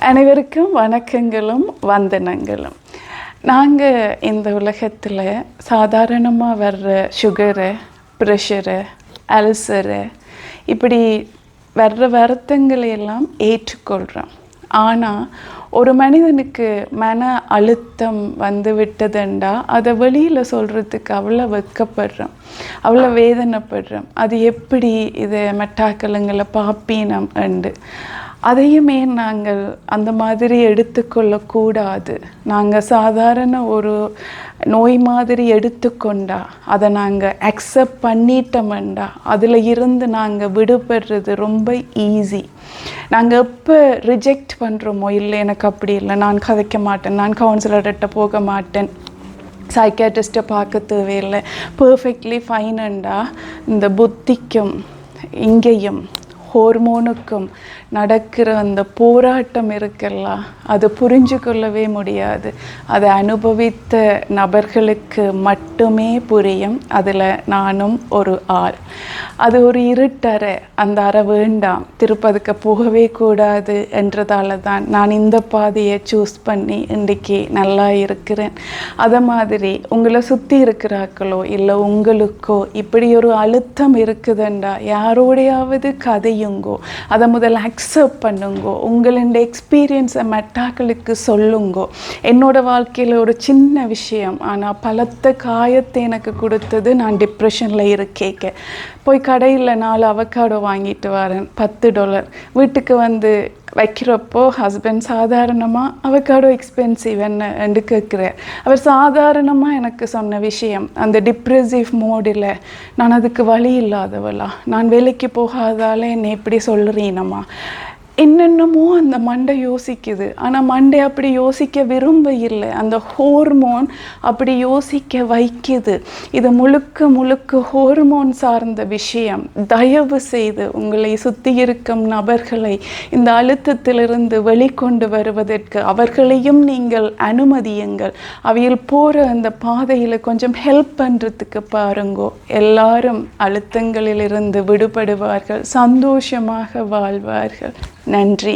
அனைவருக்கும் வணக்கங்களும் வந்தனங்களும். நாங்கள் இந்த உலகத்தில் சாதாரணமாக வர்ற சுகரு, ப்ரெஷரு, அல்சரு இப்படி வர்ற வருத்தங்களை எல்லாம் ஏற்றுக்கொள்கிறோம். ஆனால் ஒரு மனிதனுக்கு மன அழுத்தம் வந்து விட்டதுண்டா அதை வெளியில் சொல்கிறதுக்கு அவ்வளோ வெட்கப்படுறோம், அவ்வளோ வேதனைப்படுறோம். அது எப்படி இதை மெட்டாக்களுங்களை பாப்பீனம் உண்டு. அதையுமே நாங்கள் அந்த மாதிரி எடுத்துக்கொள்ளக்கூடாது. நாங்கள் சாதாரண ஒரு நோய் மாதிரி எடுத்துக்கொண்டா அதை நாங்கள் அக்செப்ட் பண்ணிட்டோம்டா அதில் இருந்து நாங்கள் விடுபடுறது ரொம்ப ஈஸி. நாங்கள் எப்போ ரிஜெக்ட் பண்ணுறோமோ, இல்லை எனக்கு அப்படி இல்லை, நான் கதைக்க மாட்டேன், நான் கவுன்சிலர்கிட்ட போக மாட்டேன், சைக்காட்ரிஸ்ட்டை பார்க்க தேவையில்லை, பர்ஃபெக்ட்லி ஃபைனண்டா இந்த புத்திக்கும் இங்கேயும் ஹோர்மோனுக்கும் நடக்கிற அந்த போராட்டம் இருக்குல்ல, அதை புரிஞ்சு கொள்ளவே முடியாது. அதை அனுபவித்த நபர்களுக்கு மட்டுமே புரியும். அதில் நானும் ஒரு ஆள். அது ஒரு இருட்டறை, அந்த அறை வேண்டாம், திருப்பதுக்கு போகவே கூடாது என்றதால தான் நான் இந்த பாதையை சூஸ் பண்ணி இன்றைக்கி நல்லா இருக்கிறேன். அதை மாதிரி உங்களை சுற்றி இருக்கிறாக்களோ இல்லை உங்களுக்கோ இப்படி ஒரு அழுத்தம் இருக்குதுண்டா யாரோடையாவது கதையுங்கோ, அதை முதல்ல அக்செப்ட் பண்ணுங்கோ, உங்களோட எக்ஸ்பீரியன்ஸை மெட்டாக்களுக்கு சொல்லுங்கோ. என்னோட வாழ்க்கையில் ஒரு சின்ன விஷயம், ஆனால் பலத்த காயத்தை எனக்கு கொடுத்தது. நான் டிப்ரெஷனில் இருக்கேக்க போய் கடையில் 4 அவக்காடோ வாங்கிட்டு வரேன், $10. வீட்டுக்கு வந்து வைக்கிறப்போ ஹஸ்பண்ட் சாதாரணமாக அவக்காடோ எக்ஸ்பென்சிவ் என்று கேட்குறார். அவர் சாதாரணமாக எனக்கு சொன்ன விஷயம், அந்த டிப்ரெசிவ் மோடில் நான் அதுக்கு வழி இல்லாதவளா, நான் வேலைக்கு போகாதால என்னை எப்படி சொல்கிறீனம்மா, என்னென்னமோ அந்த மண்டை யோசிக்குது. ஆனால் மண்டை அப்படி யோசிக்க விரும்ப இல்லை, அந்த ஹோர்மோன் அப்படி யோசிக்க வைக்குது. இது முழுக்க முழுக்க ஹோர்மோன் சார்ந்த விஷயம். தயவு செய்து உங்களை சுற்றி இருக்கும் நபர்களை இந்த அழுத்தத்திலிருந்து வெளிக்கொண்டு வருவதற்கு அவர்களையும் நீங்கள் அனுமதியுங்கள். அவையில் போகிற அந்த பாதையில் கொஞ்சம் ஹெல்ப் பண்ணுறதுக்கு பாருங்கோ. எல்லாரும் அழுத்தங்களிலிருந்து விடுபடுவார்கள், சந்தோஷமாக வாழ்வார்கள். நன்றி.